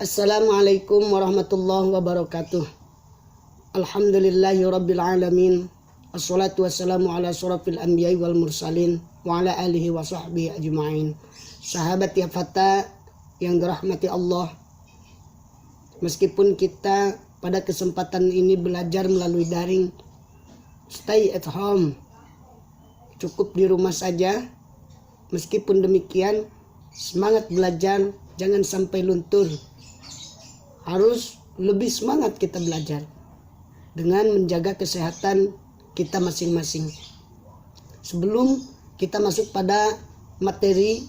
Assalamualaikum warahmatullahi wabarakatuh. Alhamdulillahi rabbil alamin. Assalatu wassalamu ala surafil anbiya'i wal mursalin wa ala alihi wa sahbihi ajma'in. Sahabat ya fata yang dirahmati Allah, meskipun kita pada kesempatan ini belajar melalui daring, stay at home, cukup di rumah saja, meskipun demikian semangat belajar jangan sampai luntur. Harus lebih semangat kita belajar dengan menjaga kesehatan kita masing-masing. Sebelum kita masuk pada materi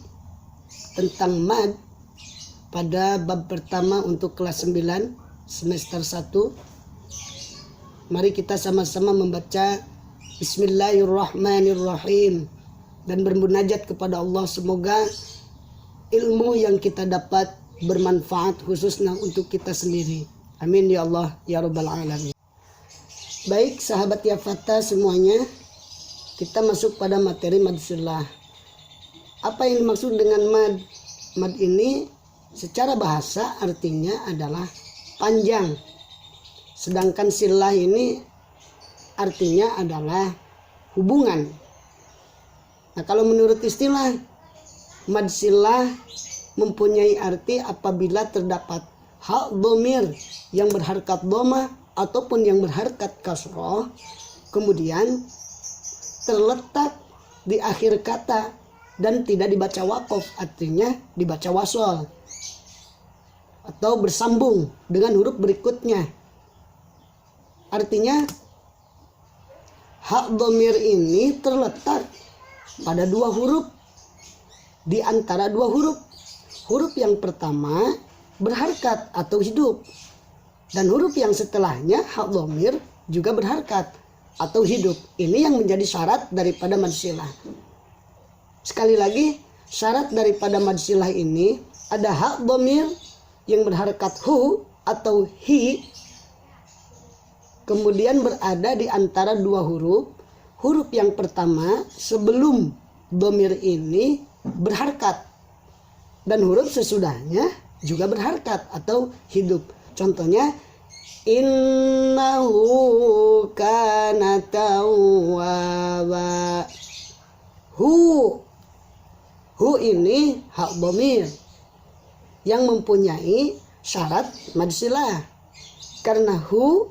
tentang mad pada bab pertama untuk kelas 9 semester 1, mari kita sama-sama membaca Bismillahirrahmanirrahim dan bermunajat kepada Allah, semoga ilmu yang kita dapat bermanfaat khususnya untuk kita sendiri. Amin ya Allah ya rabbal alamin. Baik sahabat ya fata semuanya, kita masuk pada materi mad silah. Apa yang dimaksud dengan mad? Mad ini secara bahasa artinya adalah panjang, sedangkan silah ini artinya adalah hubungan. Nah, kalau menurut istilah, mad silah mempunyai arti apabila terdapat hak dhamir yang berharkat dhamma ataupun yang berharkat kasroh, kemudian terletak di akhir kata dan tidak dibaca wakof, artinya dibaca wasol atau bersambung dengan huruf berikutnya. Artinya hak dhamir ini terletak pada dua huruf, di antara dua huruf. Huruf yang pertama berharkat atau hidup, dan huruf yang setelahnya hak dhamir juga berharkat atau hidup. Ini yang menjadi syarat daripada mad silah. Sekali lagi, syarat daripada mad silah ini ada hak dhamir yang berharkat hu atau hi, kemudian berada di antara dua huruf. Huruf yang pertama sebelum dhamir ini berharkat, dan huruf sesudahnya juga berharkat atau hidup. Contohnya, innahu kana tawwaba. Hu ini hak dhamir yang mempunyai syarat mad silah, karena hu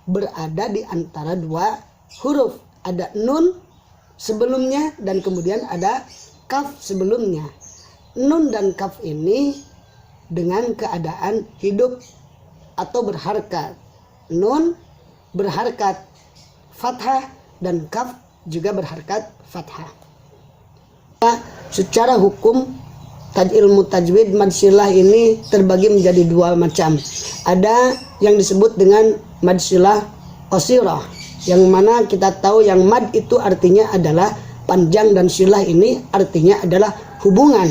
berada di antara dua huruf. Ada nun sebelumnya dan kemudian ada kaf sebelumnya. Nun dan kaf ini dengan keadaan hidup atau berharkat. Nun berharkat fathah dan kaf juga berharkat fathah. Secara hukum ilmu tajwid mad silah ini terbagi menjadi dua macam. Ada yang disebut dengan mad silah qasirah, yang mana kita tahu yang mad itu artinya adalah panjang dan silah ini artinya adalah hubungan.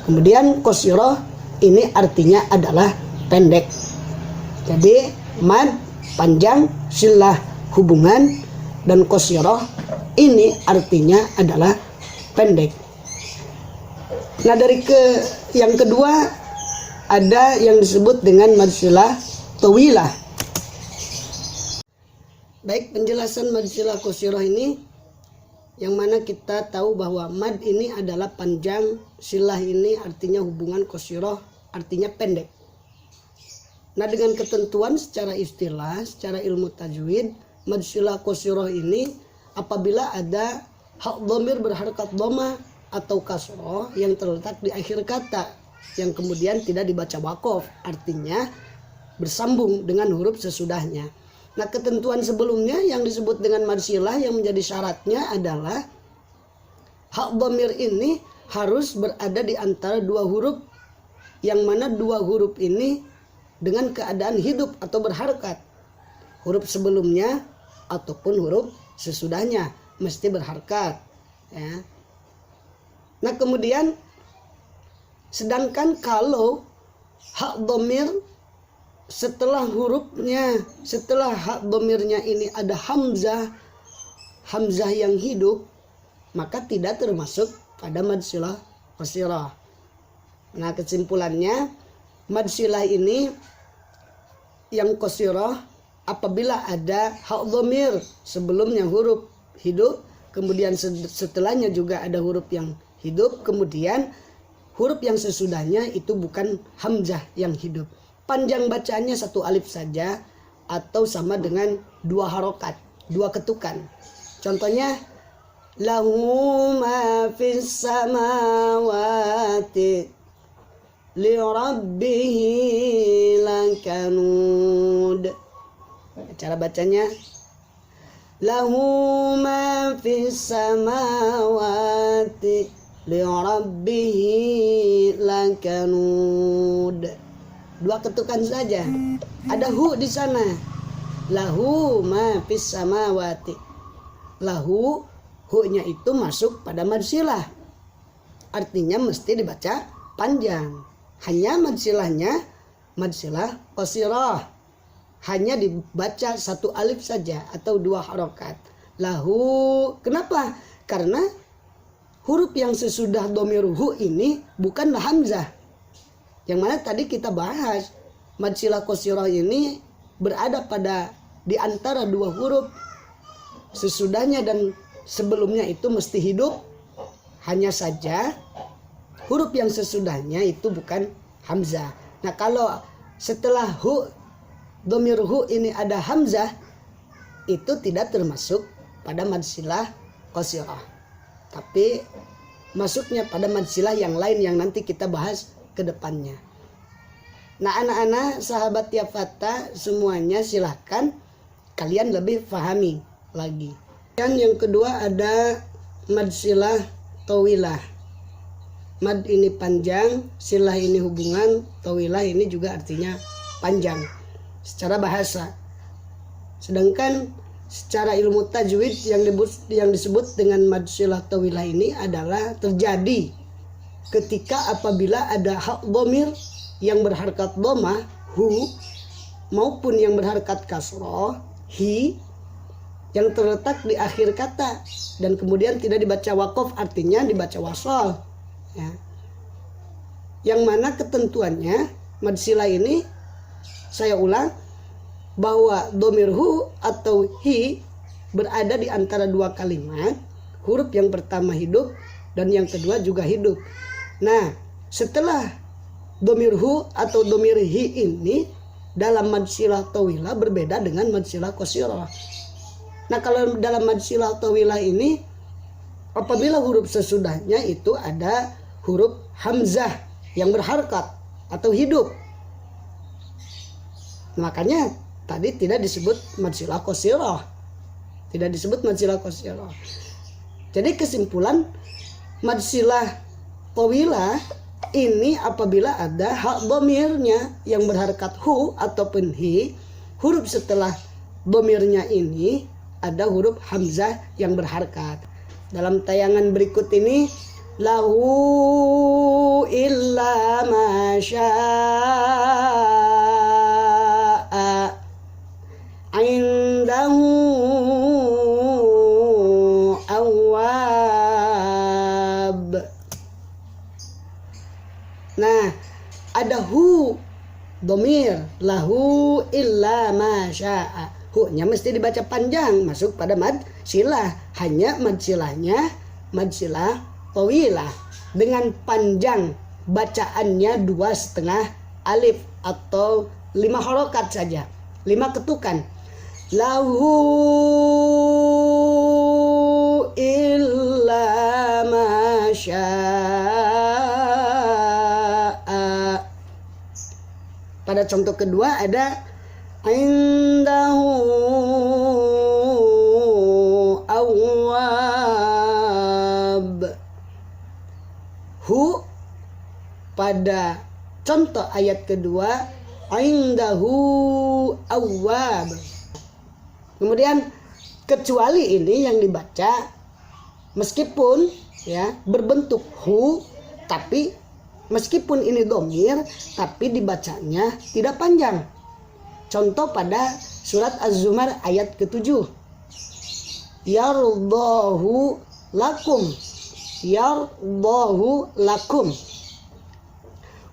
Kemudian qasirah ini artinya adalah pendek. Jadi mad panjang, silah hubungan, dan qasirah ini artinya adalah pendek. Nah, yang kedua ada yang disebut dengan mad silah tawilah. Baik, penjelasan mad silah qasirah ini, yang mana kita tahu bahwa mad ini adalah panjang, silah ini artinya hubungan, qasirah artinya pendek. Nah, dengan ketentuan secara istilah, secara ilmu tajwid, mad silah qasirah ini apabila ada hak dhamir berharkat dhamma atau kasroh yang terletak di akhir kata, yang kemudian tidak dibaca wakof, artinya bersambung dengan huruf sesudahnya. Nah, ketentuan sebelumnya yang disebut dengan mad silah yang menjadi syaratnya adalah hak dhamir ini harus berada di antara dua huruf, yang mana dua huruf ini dengan keadaan hidup atau berharkat. Huruf sebelumnya ataupun huruf sesudahnya mesti berharkat, ya. Nah, kemudian sedangkan kalau hak dhamir setelah hak dhamirnya ini ada hamzah yang hidup, maka tidak termasuk pada mad silah qasirah. Nah, kesimpulannya mad silah ini yang qasirah apabila ada hak dhamir sebelumnya huruf hidup, kemudian setelahnya juga ada huruf yang hidup, kemudian huruf yang sesudahnya itu bukan hamzah yang hidup. Panjang bacaannya satu alif saja atau sama dengan dua harokat, dua ketukan. Contohnya lahu ma fis samawati li rabbihi lakanud. Cara bacanya lahu ma fis samawati li rabbihi lakanud. Dua ketukan saja. Ada hu di sana. Lahu ma fis samawati. Lahu, hu-nya itu masuk pada mad silah. Artinya mesti dibaca panjang. Hanya mad silahnya mad silah qasirah. Hanya dibaca satu alif saja atau dua harokat. Lahu, kenapa? Karena huruf yang sesudah dhamir hu ini bukanlah hamzah. Yang mana tadi kita bahas, mad silah qasirah ini berada pada di antara dua huruf. Sesudahnya dan sebelumnya itu mesti hidup. Hanya saja huruf yang sesudahnya itu bukan hamzah. Nah, kalau setelah hu, dhamir hu ini ada hamzah, itu tidak termasuk pada mad silah qasirah. Tapi masuknya pada mad silah yang lain yang nanti kita bahas ke depannya. Nah, anak-anak sahabat Tiafata semuanya silahkan kalian lebih pahami lagi. Dan yang kedua ada mad silah tawilah. Mad ini panjang, silah ini hubungan, tawilah ini juga artinya panjang secara bahasa. Sedangkan secara ilmu tajwid yang disebut dengan mad silah tawilah ini adalah terjadi ketika apabila ada hak dhamir yang berharkat dhamah hu maupun yang berharkat kasroh hi yang terletak di akhir kata dan kemudian tidak dibaca waqaf, artinya dibaca wasal, ya. Yang mana ketentuannya mad silah ini, saya ulang, bahwa dhamir hu atau hi berada di antara dua kalimat, huruf yang pertama hidup dan yang kedua juga hidup. Nah, setelah dhamir hu atau dhamir hi ini dalam mad silah tawilah berbeda dengan mad silah qasirah. Nah, kalau dalam mad silah tawilah ini apabila huruf sesudahnya itu ada huruf hamzah yang berharkat atau hidup, makanya tadi tidak disebut mad silah qasirah. Tidak disebut mad silah qasirah. Jadi kesimpulan mad silah tawilah ini apabila ada hak dhamirnya yang berharkat hu ataupun hi, huruf setelah dhamirnya ini ada huruf hamzah yang berharkat. Dalam tayangan berikut ini lahu illa ma syaa indahu awwab. Nah, ada hu dhamir lahu illa ma syaa. Hu-nya mesti dibaca panjang, masuk pada mad silah. Hanya mad silahnya mad silah tawilah dengan panjang bacaannya 2,5 alif atau 5 harokat saja, 5 ketukan. Lahu illa ma syaa. Pada contoh kedua ada indahu awwab. Hu pada contoh ayat kedua indahu awwab. Kemudian kecuali ini yang dibaca meskipun ya berbentuk hu, tapi meskipun ini dhamir tapi dibacanya tidak panjang. Contoh pada surat Az-Zumar ayat ke-7. Yardahu lakum. Yardahu lakum.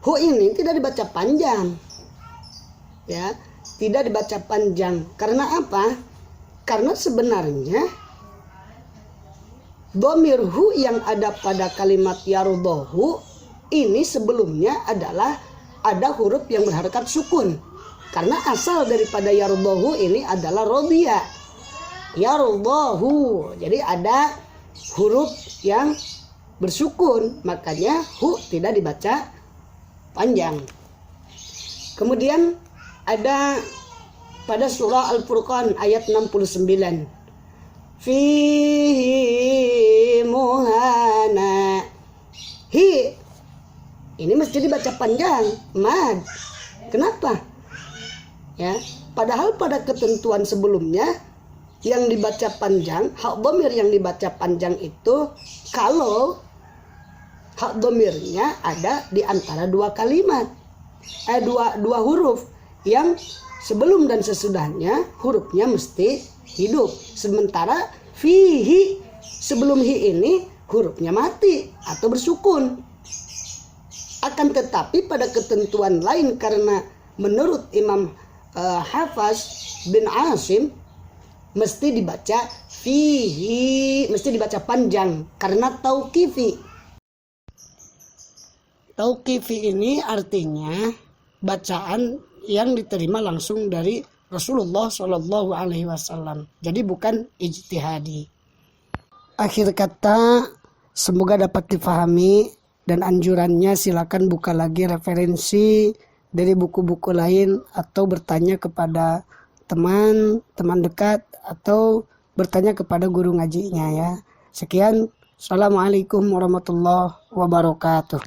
hu ini tidak dibaca panjang. Ya, tidak dibaca panjang. Karena apa? Karena sebenarnya dhamir hu yang ada pada kalimat yardahu ini sebelumnya adalah ada huruf yang berharakat sukun. Karena asal daripada yardahu ini adalah rodiya. Yardahu. Jadi ada huruf yang bersukun, makanya hu tidak dibaca panjang. Kemudian ada pada surah Al-Furqan ayat 69. Fihi muhana. Hi ini mesti dibaca panjang, mad. Kenapa? Ya, padahal pada ketentuan sebelumnya yang dibaca panjang, hak dhamir yang dibaca panjang itu kalau hak dhamirnya ada di antara dua kalimat, dua huruf yang sebelum dan sesudahnya hurufnya mesti hidup. Sementara fihi sebelum hi ini hurufnya mati atau bersukun. Akan tetapi pada ketentuan lain, karena menurut Imam Hafaz bin Asim mesti dibaca fihi, mesti dibaca panjang karena tauqifi. Tauqifi ini artinya bacaan yang diterima langsung dari Rasulullah Shallallahu Alaihi Wasallam. Jadi bukan ijtihadi. Akhir kata, semoga dapat difahami, dan anjurannya silakan buka lagi referensi dari buku-buku lain atau bertanya kepada teman dekat atau bertanya kepada guru ngajinya ya. Sekian, assalamualaikum warahmatullahi wabarakatuh.